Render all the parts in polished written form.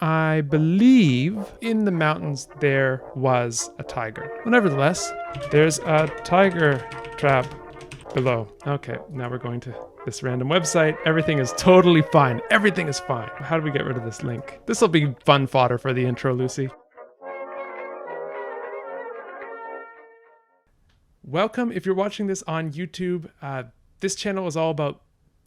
I believe in the mountains there was a tiger. Well, nevertheless, there's a tiger trap below. Okay, now we're going to this random website. Everything is totally fine. Everything is fine. How do we get rid of this link? This will be fun fodder for the intro, Lucy. Welcome. If you're watching this on YouTube, this channel is all about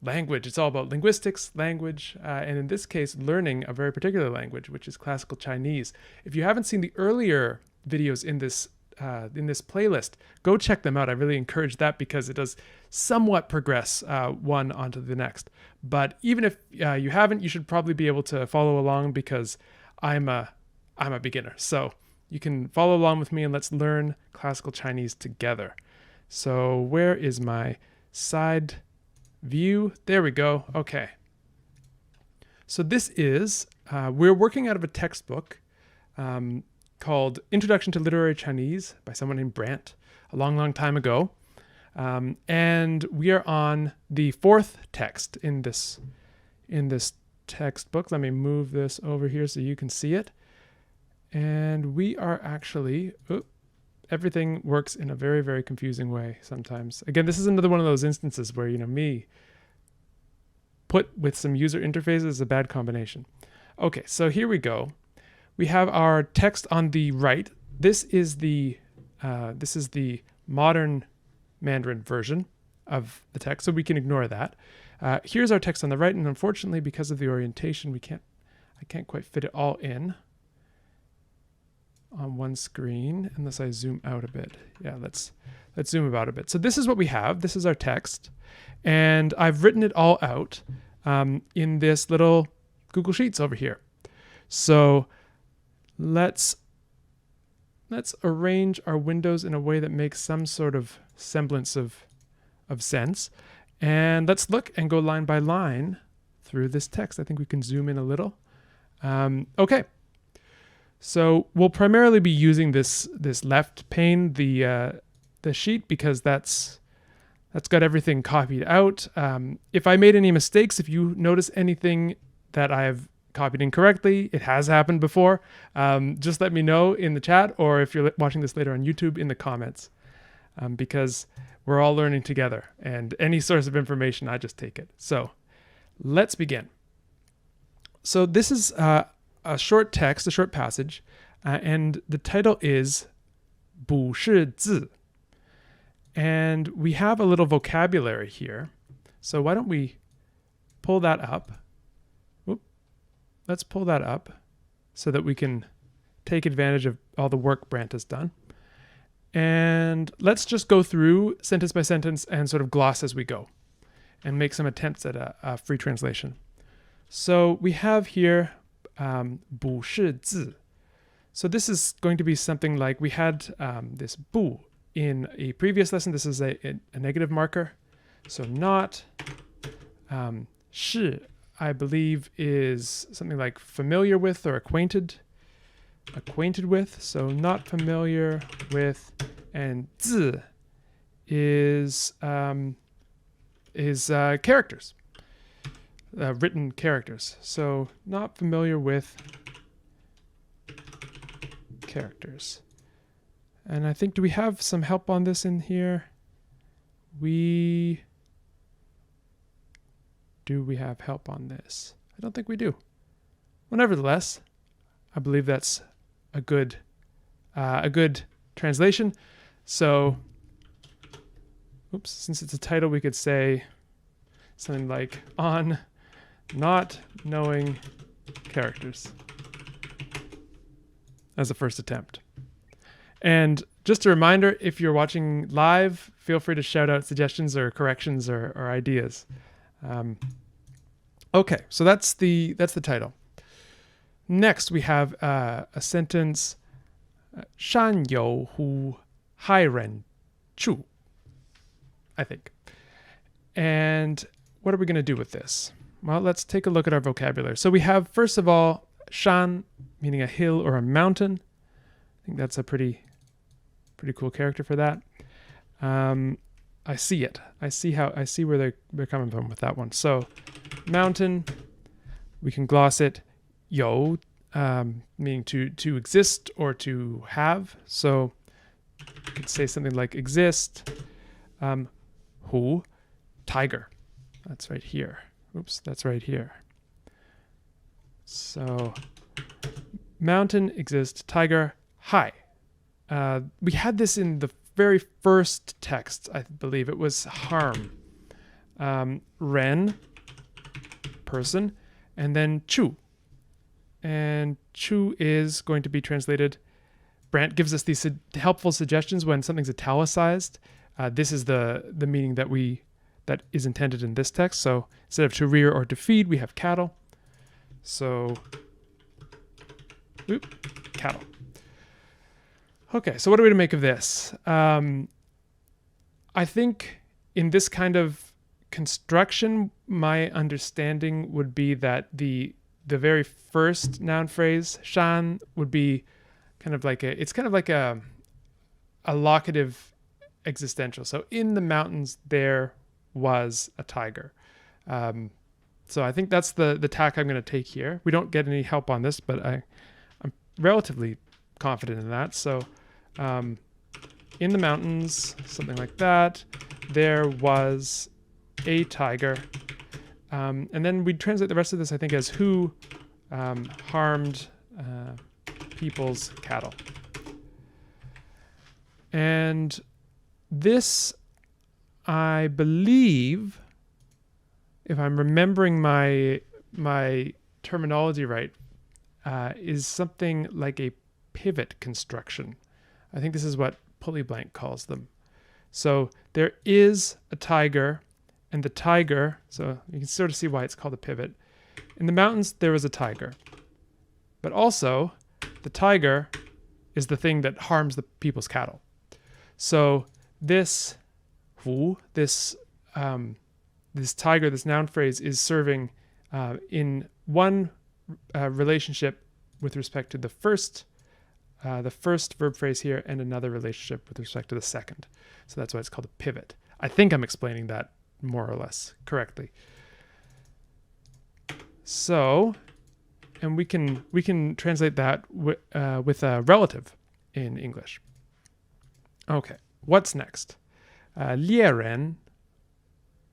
language. It's all about linguistics, language, and in this case, learning a very particular language, which is classical Chinese. If you haven't seen the earlier videos in this playlist, go check them out. I really encourage that because it does somewhat progress one onto the next. But even if you haven't, you should probably be able to follow along because I'm a beginner. So you can follow along with me and let's learn classical Chinese together. So where is my side view? There we go. Okay. So this is, we're working out of a textbook called Introduction to Literary Chinese by someone named Brandt a long, long time ago. And we are on the fourth text in this textbook. Let me move this over here so you can see it. And we are actually, everything works in a very, very confusing way sometimes. Again, this is another one of those instances where, me put with some user interfaces is a bad combination. Okay, so here we go. We have our text on the right. This is the modern Mandarin version of the text, so we can ignore that. Here's our text on the right, and unfortunately, because of the orientation, I can't quite fit it all in on one screen unless I zoom out a bit. Yeah, let's zoom out a bit. So this is what we have. This is our text, and I've written it all out in this little Google Sheets over here. So let's arrange our windows in a way that makes some sort of semblance of sense, and let's look and go line by line through this text. I think we can zoom in a little. Okay. So we'll primarily be using this left pane, the sheet, because that's got everything copied out. If I made any mistakes, if you notice anything that I've copied incorrectly, it has happened before, just let me know in the chat, or if you're watching this later on YouTube, in the comments, because we're all learning together, and any source of information, I just take it. So let's begin. So this is a short text, a short passage, and the title is 不识字. And we have a little vocabulary here. So why don't we pull that up? Let's pull that up so that we can take advantage of all the work Brandt has done. And let's just go through sentence by sentence and sort of gloss as we go and make some attempts at a free translation. So we have here 不识字. So this is going to be something like, we had this 不 in a previous lesson. This is a negative marker. So not. 识, I believe, is something like familiar with or acquainted with. So not familiar with, and 字 is characters. Written characters. So not familiar with characters. And I think, do we have some help on this in here? Do we have help on this? I don't think we do. Well, nevertheless, I believe that's a good translation. So, since it's a title, we could say something like on not knowing characters as a first attempt. And just a reminder, if you're watching live, feel free to shout out suggestions or corrections or ideas. Okay, so that's the title. Next, we have a sentence, 山有虎害人处, I think. And what are we going to do with this? Well, let's take a look at our vocabulary. So we have, first of all, shan, meaning a hill or a mountain. I think that's a pretty cool character for that. I see it. I see where they're coming from with that one. So mountain, we can gloss it. 有 meaning to exist or to have. So you could say something like exist, hu, tiger. That's right here. Oops, that's right here. So mountain, exist, tiger, hi. We had this in the very first text, I believe. It was harm. Ren, person, and then chu. And chu is going to be translated. Brandt gives us these helpful suggestions when something's italicized. This is the meaning that is intended in this text. So instead of to rear or to feed, we have cattle. So, cattle. Okay, so what are we to make of this? I think in this kind of construction, my understanding would be that the very first noun phrase, shan, would be kind of like a locative existential. So in the mountains there was a tiger. So I think that's the tack I'm going to take here. We don't get any help on this, but I'm relatively confident in that. So in the mountains, something like that, there was a tiger. And then we'd translate the rest of this, I think, as who harmed people's cattle. And this, I believe, if I'm remembering my terminology right, is something like a pivot construction. I think this is what Pulley-Blank calls them. So there is a tiger, and the tiger, so you can sort of see why it's called a pivot. In the mountains, there was a tiger. But also, the tiger is the thing that harms the people's cattle. So this hu, this tiger, this noun phrase, is serving in one relationship with respect to the first verb phrase here, and another relationship with respect to the second. So that's why it's called a pivot. I think I'm explaining that more or less correctly. So, and we can translate that with a relative in English. Okay, what's next? 猎人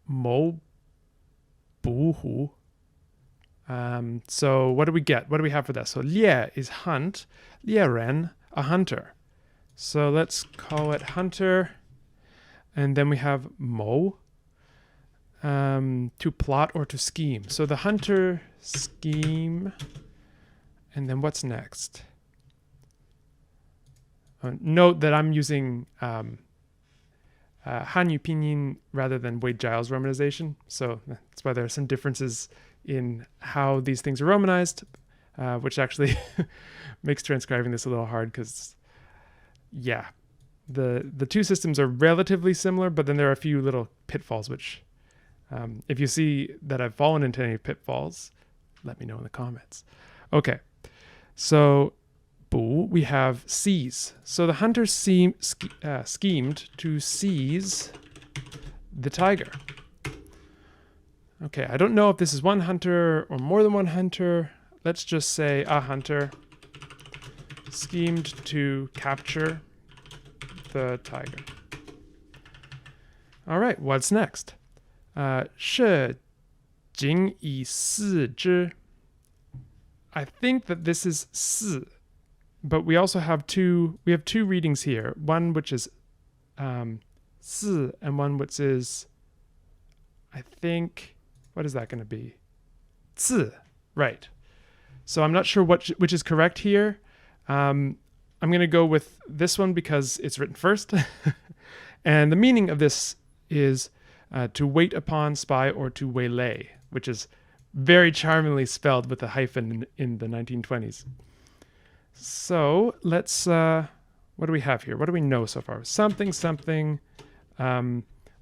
谋捕虎. So what do we get? What do we have for that? So 猎 is hunt, 猎人, a hunter. So let's call it hunter, and then we have 谋, to plot or to scheme. So the hunter scheme, and then what's next? Note that I'm using Hanyu Pinyin rather than Wade Giles romanization, so that's why there are some differences in how these things are romanized, which actually makes transcribing this a little hard because, yeah, the two systems are relatively similar, but then there are a few little pitfalls, which if you see that I've fallen into any pitfalls, let me know in the comments. Okay, so we have seize. So the hunter schemed to seize the tiger. Okay, I don't know if this is one hunter or more than one hunter. Let's just say a hunter schemed to capture the tiger. All right, what's next? 是仅以四只. I think that this is 四. But we also have two readings here. One which is 四 and one which is, I think, what is that going to be? 字, right. So I'm not sure which is correct here. I'm going to go with this one because it's written first. And the meaning of this is to wait upon, spy, or to waylay, which is very charmingly spelled with a hyphen in the 1920s. So let's, what do we have here? What do we know so far? Something.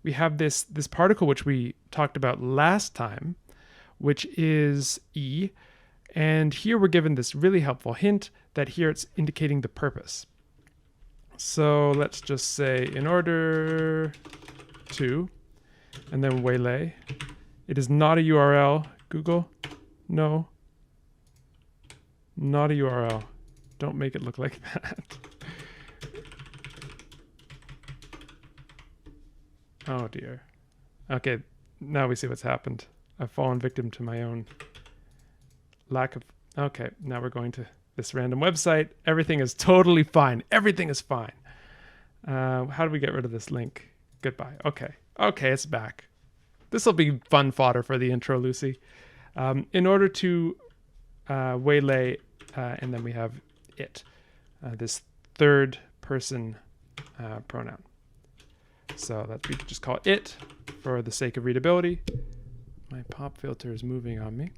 We have this particle which we talked about last time, which is e. And here we're given this really helpful hint that here it's indicating the purpose. So let's just say in order to, and then waylay. It is not a URL. Google, no. Not a URL. Don't make it look like that. Oh dear. Okay, now we see what's happened. I've fallen victim to my own lack of... Okay, now we're going to this random website. Everything is totally fine. Everything is fine. How do we get rid of this link? Goodbye. Okay. Okay, it's back. This will be fun fodder for the intro, Lucy. In order to waylay, and then we have it, this third person pronoun. So that we just call it for the sake of readability. My pop filter is moving on me.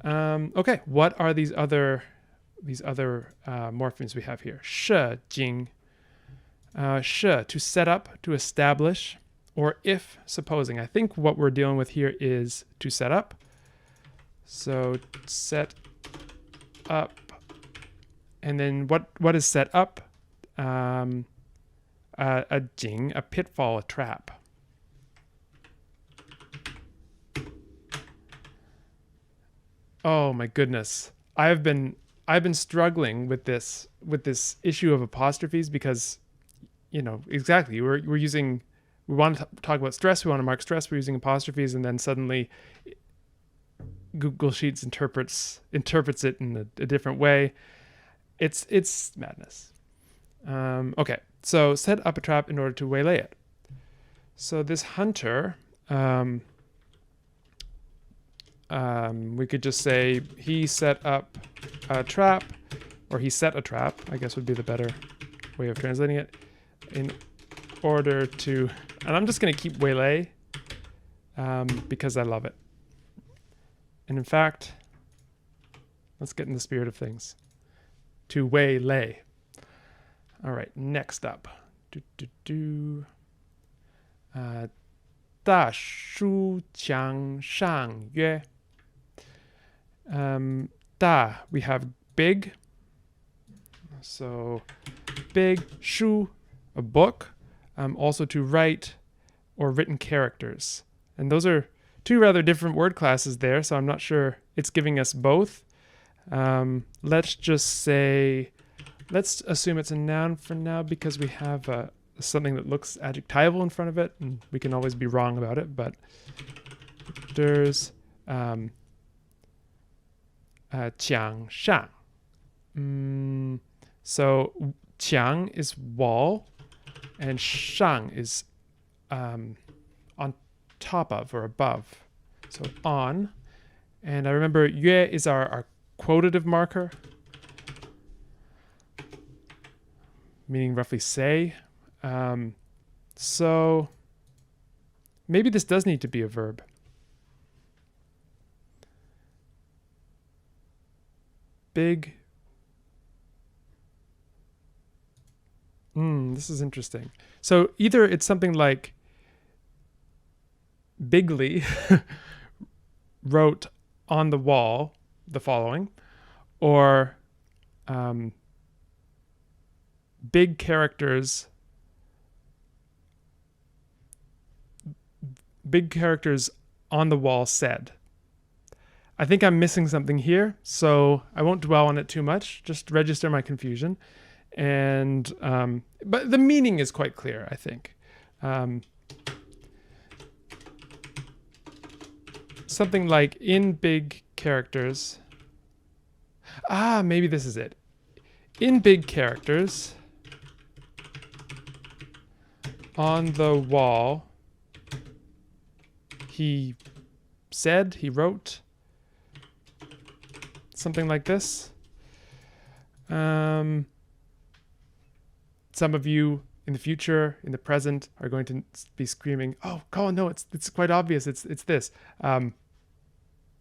Okay, what are these other morphemes we have here? 设经, 设 to set up, to establish, or if supposing. I think what we're dealing with here is to set up. So set up, and then what is set up? A jing, a pitfall, a trap. Oh my goodness. I've been struggling with this issue of apostrophes because, you know, exactly, we want to talk about stress, we want to mark stress, we're using apostrophes, and then suddenly Google Sheets interprets it in a different way. It's madness. Okay, so set up a trap in order to waylay it. So this hunter, we could just say he set up a trap, or he set a trap, I guess would be the better way of translating it, in order to, and I'm just going to keep waylay because I love it. And in fact, let's get in the spirit of things. To waylay. All right, next up. 大书墙上约. 大, we have big. So big, 书, a book. Also to write or written characters. And those are two rather different word classes there, so I'm not sure it's giving us both. Let's just say, let's assume it's a noun for now because we have something that looks adjectival in front of it, and we can always be wrong about it, but there's 墙上. So 墙 is wall, and 上 is on top of or above. So on. And I remember 约 is our quotative marker, meaning roughly say. So maybe this does need to be a verb. Big. This is interesting. So either it's something like Bigly wrote on the wall the following, or big characters on the wall said. I think I'm missing something here, so I won't dwell on it too much, just register my confusion. And but the meaning is quite clear, I think. Something like in big characters. Maybe this is it. In big characters on the wall, he said, he wrote, something like this. Some of you in the future, in the present, are going to be screaming, "Oh, Colin, no, it's quite obvious. It's this."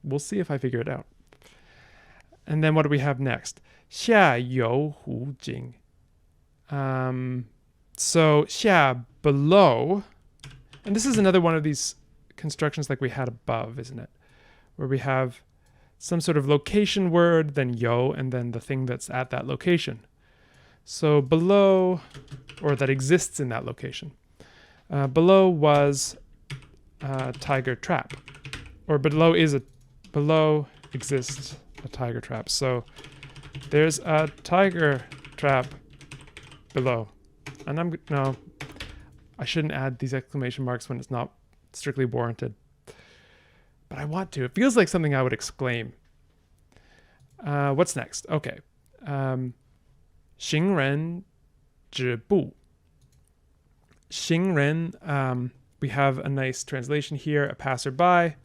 We'll see if I figure it out. And then what do we have next? 下有湖景. So 下, below, and this is another one of these constructions like we had above, isn't it? Where we have some sort of location word, then yo, and then the thing that's at that location. So below, or that exists in that location. Below was tiger trap, or below exists a tiger trap. So there's a tiger trap below. And no, I shouldn't add these exclamation marks when it's not strictly warranted. But I want to. It feels like something I would exclaim. What's next? Okay. 行人止步. 行人, we have a nice translation here, a passerby.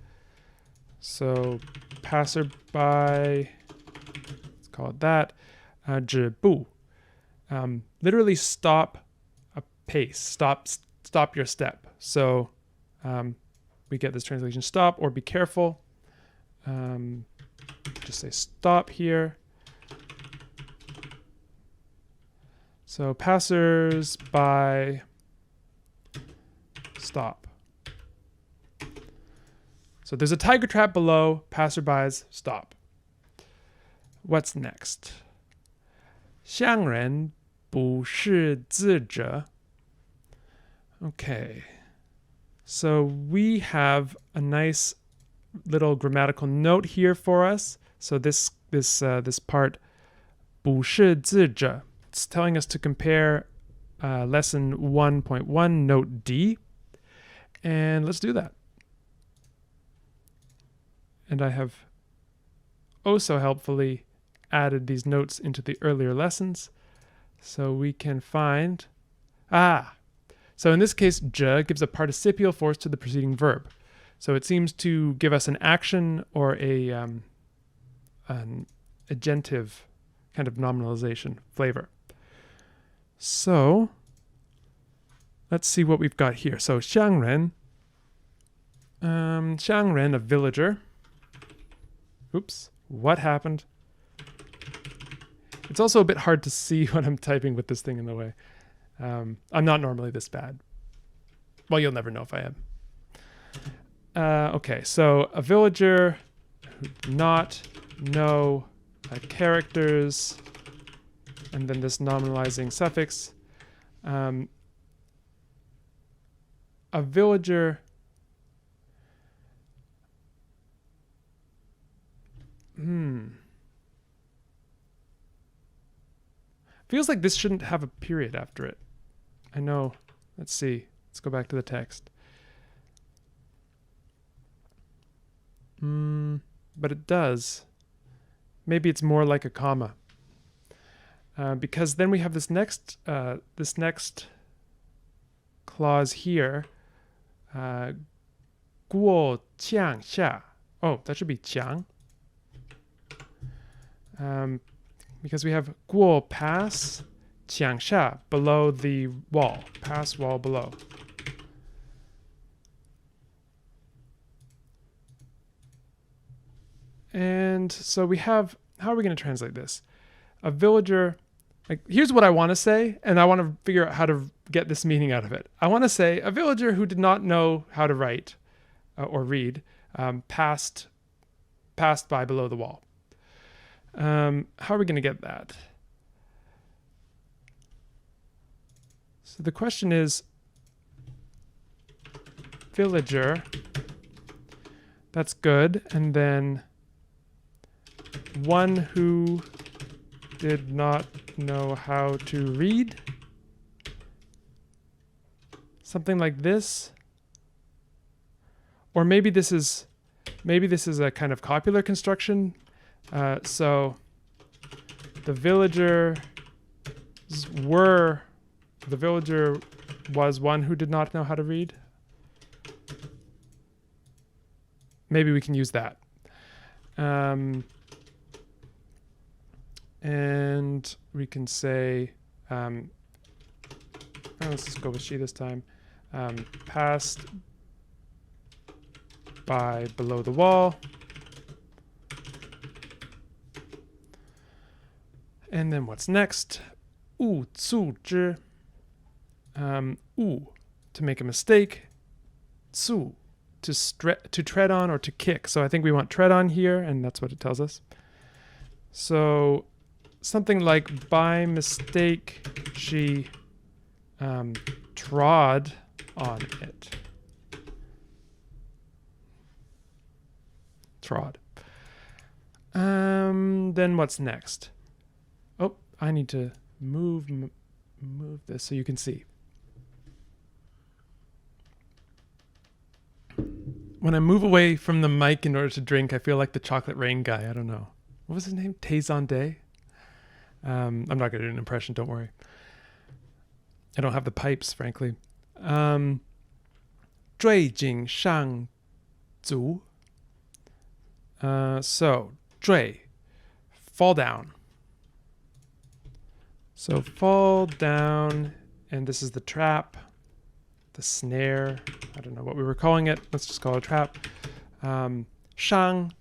So passerby, let's call it that. 止步, literally stop a pace, stop your step. So we get this translation stop or be careful. Just say stop here. So passers by, stop. So there's a tiger trap below, passerbys, stop. What's next? 乡人不识字者. Okay. So we have a nice little grammatical note here for us. So this part, 不识字者, it's telling us to compare lesson 1.1, note D. And let's do that. And I have so helpfully added these notes into the earlier lessons. So we can find, so in this case, 者 gives a participial force to the preceding verb. So it seems to give us an action or an agentive kind of nominalization flavor. So let's see what we've got here. So 乡人, 乡人, a villager. Oops, what happened? It's also a bit hard to see when I'm typing with this thing in the way. I'm not normally this bad. Well, you'll never know if I am. Okay, so a villager who not know characters, and then this nominalizing suffix. A villager feels like this shouldn't have a period after it. I know. Let's see. Let's go back to the text. But it does. Maybe it's more like a comma. Because then we have this next clause here. 过江下. Oh, that should be 江. Because we have 过 pass, 江下, below the wall, pass wall below. And so we have, how are we going to translate this? A villager, like, here's what I want to say, and I want to figure out how to get this meaning out of it. I want to say a villager who did not know how to write or read passed by below the wall. How are we going to get that? So the question is, villager, that's good, and then one who did not know how to read, something like this. Or maybe this is a kind of copular construction. So the villager was one who did not know how to read. Maybe we can use that. And we can say, let's just go with she this time, passed by below the wall. And then what's next? 误触之. 误, to make a mistake. 触, to tread on or to kick. So I think we want tread on here, and that's what it tells us. So something like by mistake she trod on it. Trod. Then what's next? Oh, I need to move this so you can see. When I move away from the mic in order to drink, I feel like the chocolate rain guy. I don't know. What was his name? Taizan Day? I'm not going to do an impression, don't worry. I don't have the pipes, frankly. 坠井上足. So, 坠, fall down. So fall down, and this is the trap, the snare. I don't know what we were calling it. Let's just call it a trap. Shang,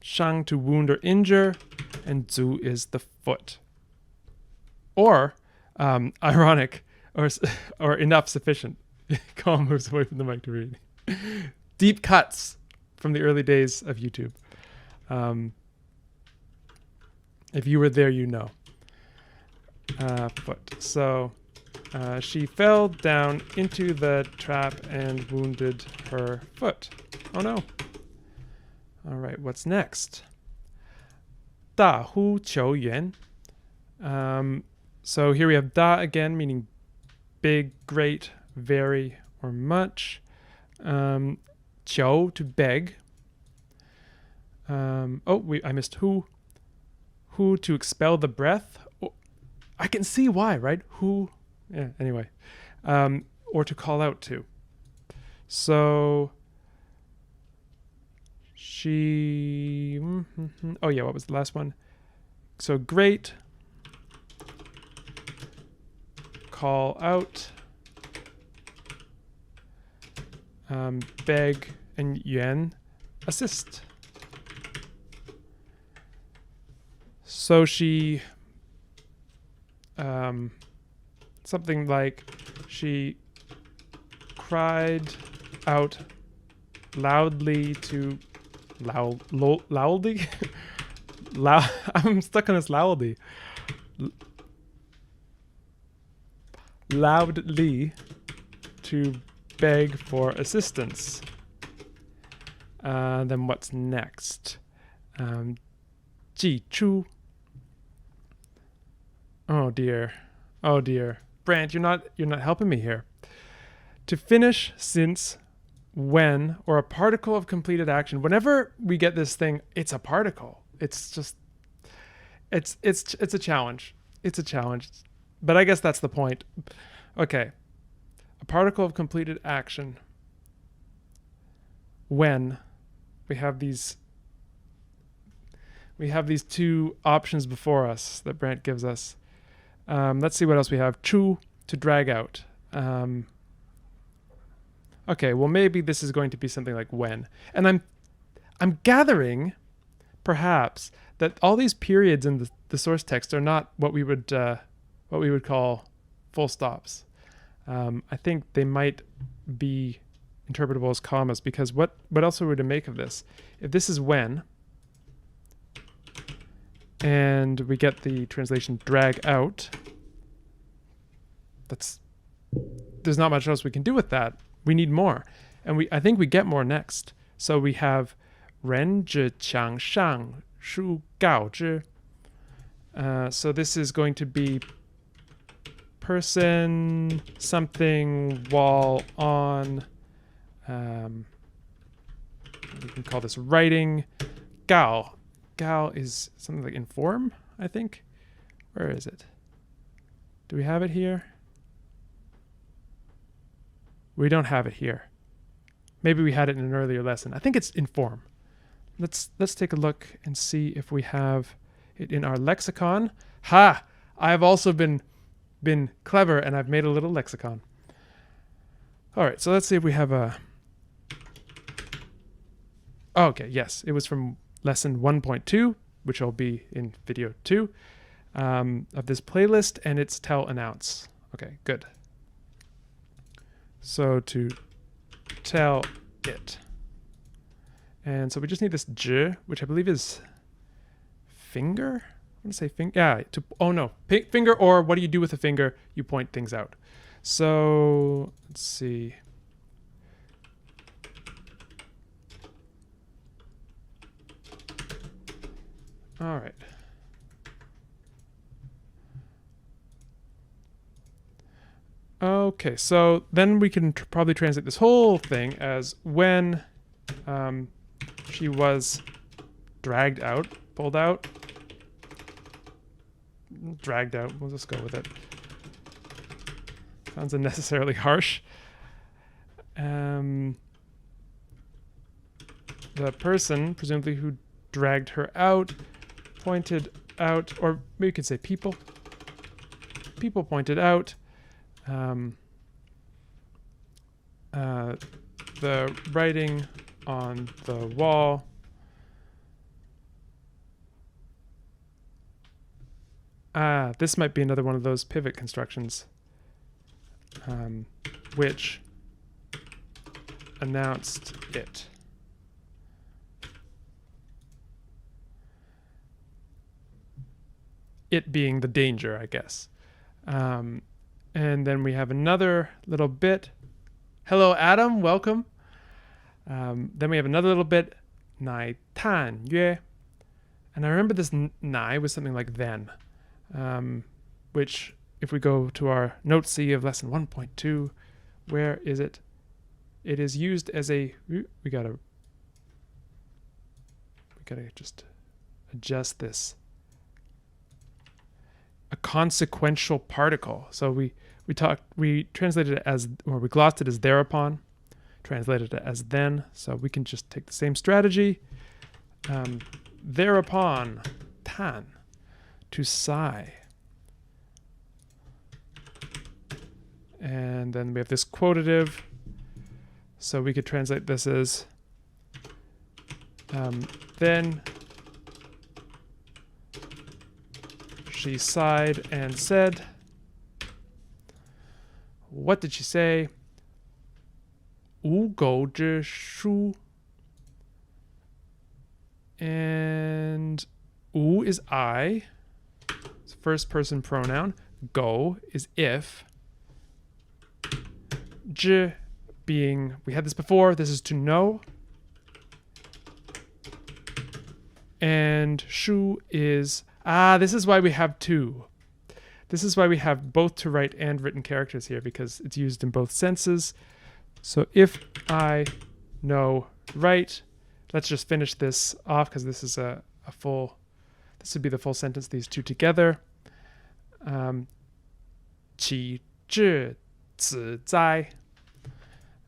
shang to wound or injure, and zu is the foot. Or, ironic, or enough, sufficient. Colin moves away from the mic to read. Deep cuts from the early days of YouTube. If you were there, you know. Foot. So she fell down into the trap and wounded her foot. Oh no. All right, what's next? 大呼求援. So here we have da again, meaning big, great, very, or much. 求 to beg. I missed who. Who to expel the breath. I can see why, right? Who, yeah, anyway. Or to call out to. So she, oh yeah, what was the last one? So great, call out, beg, and yuan, assist. So she, something like she cried out loudly to loudly. I'm stuck on this loudly. Loudly to beg for assistance. Then what's next? 寄出. Oh dear. Oh dear. Brant, you're not helping me here. To finish, since, when, or a particle of completed action. Whenever we get this thing, it's a particle. It's just it's a challenge. It's a challenge. But I guess that's the point. Okay. A particle of completed action. When we have these two options before us that Brant gives us. Let's see what else we have. Chu, to drag out. Okay, well maybe this is going to be something like when. And I'm gathering, perhaps, that all these periods in the source text are not what we would call full stops. I think they might be interpretable as commas, because what else are we to make of this? If this is when, and we get the translation drag out, there's not much else we can do with that. We need more. And I think we get more next. So we have 人之墙上书告之. So this is going to be person, something, wall, on. We can call this writing. Gao. Gao is something like inform, I think. Where is it? Do we have it here? We don't have it here. Maybe we had it in an earlier lesson. I think it's inform. Let's take a look and see if we have it in our lexicon. Ha! I've also been clever, and I've made a little lexicon. All right, so let's see if we have a... Oh, okay, yes. It was from lesson 1.2, which will be in video 2 of this playlist, and it's tell announce. Okay, good. So to tell it. And so we just need this j, which I believe is finger. I want to say finger. Yeah. Finger, or what do you do with a finger? You point things out. So let's see. All right. Okay, so then we can probably translate this whole thing as when she was dragged out, pulled out, dragged out. We'll just go with it. Sounds unnecessarily harsh. The person, presumably who dragged her out, pointed out, or maybe you could say people. People pointed out the writing on the wall. This might be another one of those pivot constructions, which announced it. It being the danger, I guess. And then we have another little bit. Hello, Adam. Welcome. Then we have another little bit. 乃探约. And I remember this 乃 was something like then, which if we go to our note C of lesson 1.2, where is it? It is used as a, we gotta just adjust this. A consequential particle. So we translated it as, or we glossed it as thereupon, translated it as then. So we can just take the same strategy. Thereupon, tan, to sigh. And then we have this quotative. So we could translate this as then she sighed and said, what did she say? 无狗之书. And 无 is I. It's first person pronoun. Go is if. 知 being, we had this before, this is to know. And 书 is, this is why we have two. This is why we have both to write and written characters here, because it's used in both senses. So if I know right, let's just finish this off because this is a full, this would be the full sentence, these two together. 启智子哉.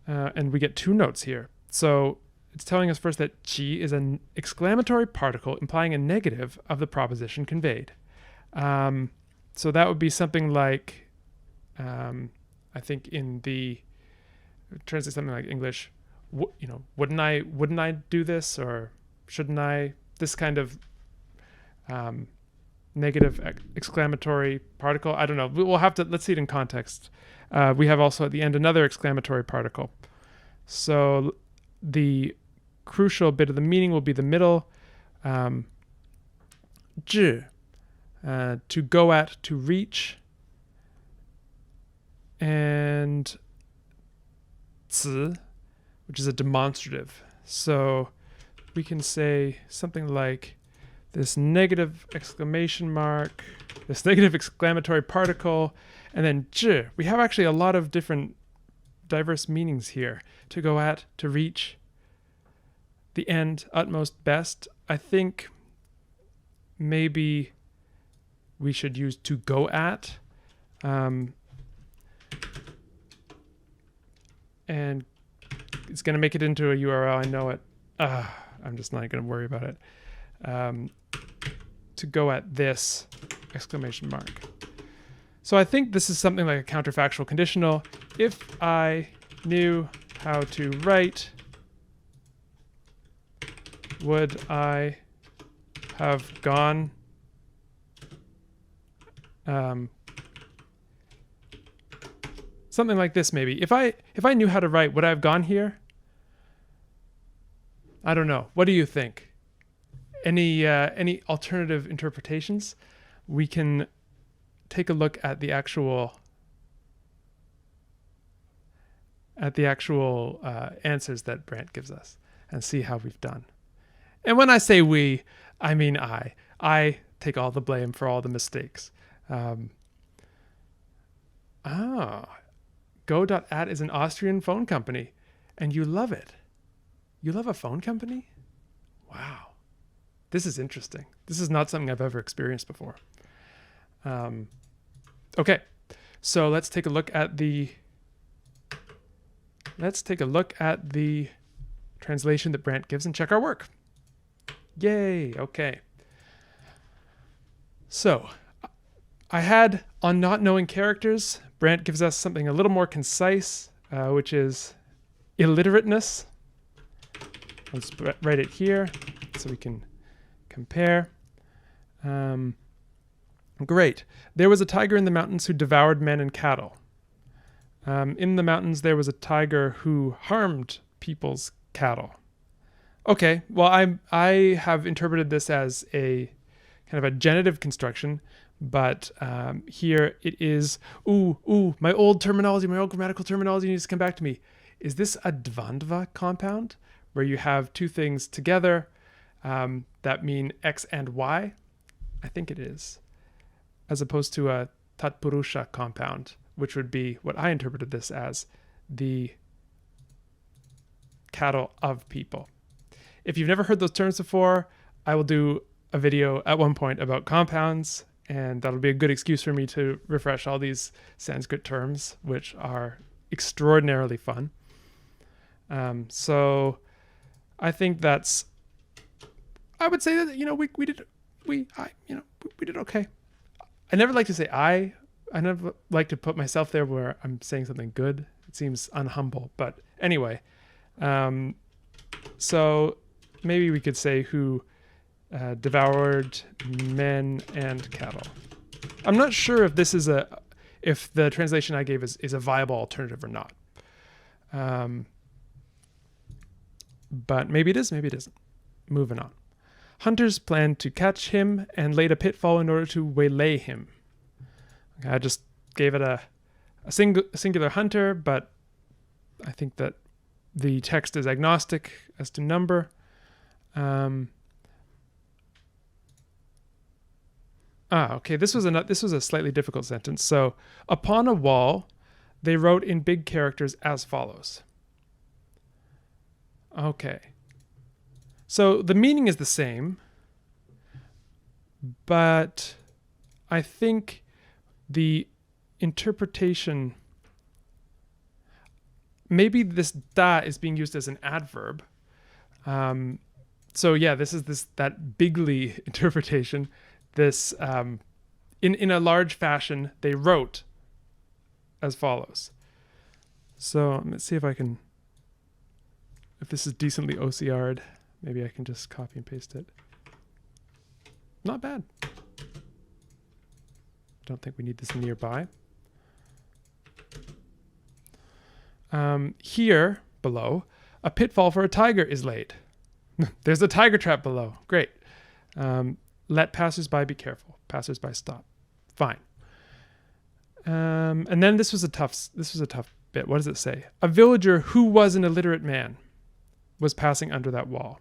And we get two notes here. So it's telling us first that 启 is an exclamatory particle implying a negative of the proposition conveyed. So that would be something like, I think in the, translate something like English, wouldn't I do this, or shouldn't I? This kind of negative exclamatory particle. I don't know. We'll have to, let's see it in context. We have also at the end another exclamatory particle. So the crucial bit of the meaning will be the middle. 至, to go at, to reach. And 子, which is a demonstrative. So we can say something like this negative exclamation mark, this negative exclamatory particle, and then 至. We have actually a lot of different diverse meanings here. To go at, to reach, the end, utmost, best. I think maybe we should use to go at. And it's going to make it into a URL. I know it. I'm just not going to worry about it. To go at this, exclamation mark. So I think this is something like a counterfactual conditional. If I knew how to write, would I have gone something like this maybe. If I knew how to write, would I have gone here? I don't know. What do you think? Any alternative interpretations? We can take a look at the actual answers that Brant gives us and see how we've done. And when I say we, I mean I. I take all the blame for all the mistakes. Go.at is an Austrian phone company, and you love it. You love a phone company? Wow. This is interesting. This is not something I've ever experienced before. Okay, so let's take a look at the translation that Brandt gives and check our work. Yay, okay. So I had on not knowing characters, Brandt gives us something a little more concise, which is illiterateness. Let's write it here so we can compare. Great. There was a tiger in the mountains who devoured men and cattle. In the mountains, there was a tiger who harmed people's cattle. Okay, well, I have interpreted this as a kind of a genitive construction, but here it is, my old terminology, my old grammatical terminology needs to come back to me. Is this a dvandva compound where you have two things together that mean X and Y? I think it is. As opposed to a tatpurusha compound, which would be what I interpreted this as, the cattle of people. If you've never heard those terms before, I will do a video at one point about compounds, and that'll be a good excuse for me to refresh all these Sanskrit terms, which are extraordinarily fun. So I think that's, I would say that, we did okay. I never like to say I never like to put myself there where I'm saying something good. It seems unhumble, but anyway. So maybe we could say who devoured men and cattle. I'm not sure if this is if the translation I gave is a viable alternative or not. But maybe it is, maybe it isn't. Moving on. Hunters planned to catch him and laid a pitfall in order to waylay him. Okay, I just gave it a singular hunter, but I think that the text is agnostic as to number. Okay. This was a slightly difficult sentence. So, upon a wall, they wrote in big characters as follows. Okay. So the meaning is the same, but I think the interpretation, maybe this da is being used as an adverb. So yeah, this is that bigly interpretation. This in a large fashion, they wrote as follows. So let's see if this is decently OCR'd. Maybe I can just copy and paste it. Not bad. Don't think we need this nearby. Here below, a pitfall for a tiger is laid. There's a tiger trap below. Great. Let passersby be careful. Passersby stop. Fine. And then this was a tough bit. What does it say? A villager who was an illiterate man was passing under that wall.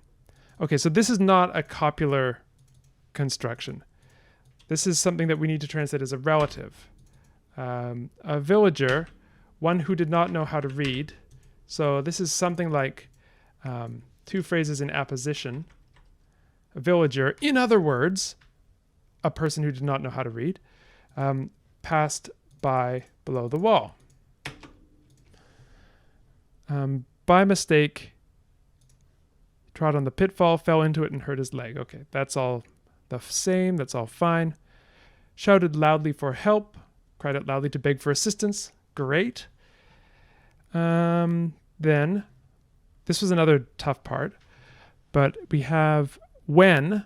Okay, so this is not a copular construction. This is something that we need to translate as a relative. A villager, one who did not know how to read. So this is something like two phrases in apposition. A villager, in other words, a person who did not know how to read, passed by below the wall. By mistake, trod on the pitfall, fell into it, and hurt his leg. Okay, that's all the same. That's all fine. Shouted loudly for help. Cried out loudly to beg for assistance. Great. Then, this was another tough part, but we have when.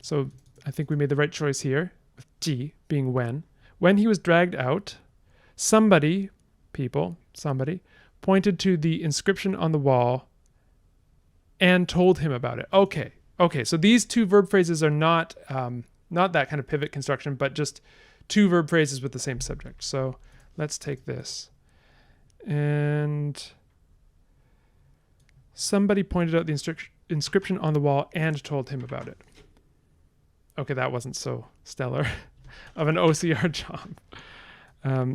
So I think we made the right choice here, with T being when. When he was dragged out, somebody pointed to the inscription on the wall and told him about it. Okay. So these two verb phrases are not that kind of pivot construction, but just two verb phrases with the same subject. So let's take this. And somebody pointed out the inscription on the wall and told him about it. okay, that wasn't so stellar of an OCR job.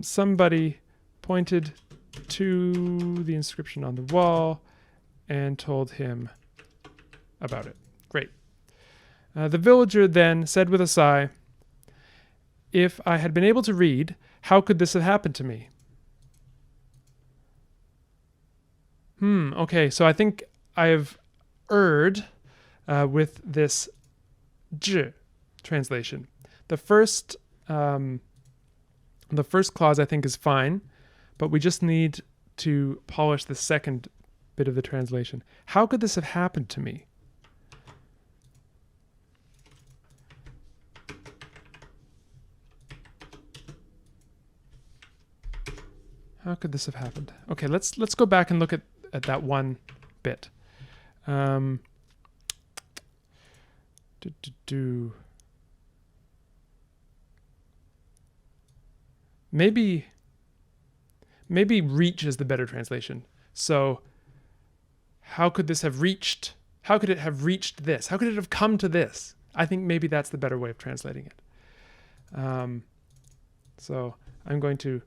Somebody pointed to the inscription on the wall and told him about it. Great. The villager then said with a sigh, "If I had been able to read, how could this have happened to me?" Okay, so I think I've erred with this j translation. The first clause I think is fine, but we just need to polish the second bit of the translation. How could this have happened to me? How could this have happened? Okay, let's go back and look at that one bit. Maybe reach is the better translation. So how could this have reached? How could it have reached this? How could it have come to this? I think maybe that's the better way of translating it. So I'm going to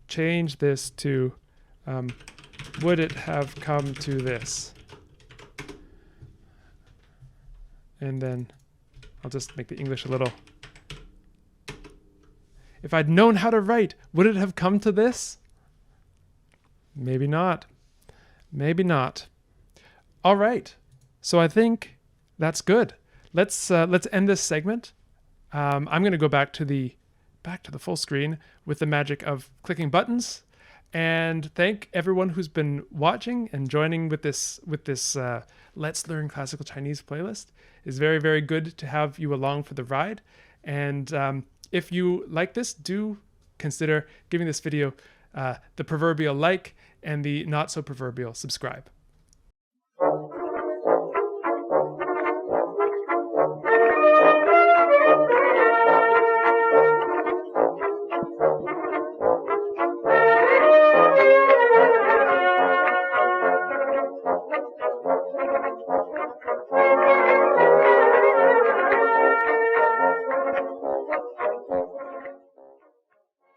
change this to would it have come to this? And then I'll just make the English a little. If I'd known how to write, would it have come to this? Maybe not. Maybe not. All right. So I think that's good. Let's end this segment. I'm going to go back to the full screen with the magic of clicking buttons, and thank everyone who's been watching and joining with this Let's Learn Classical Chinese playlist. It's very, very good to have you along for the ride. And if you like this, do consider giving this video the proverbial like and the not so proverbial subscribe.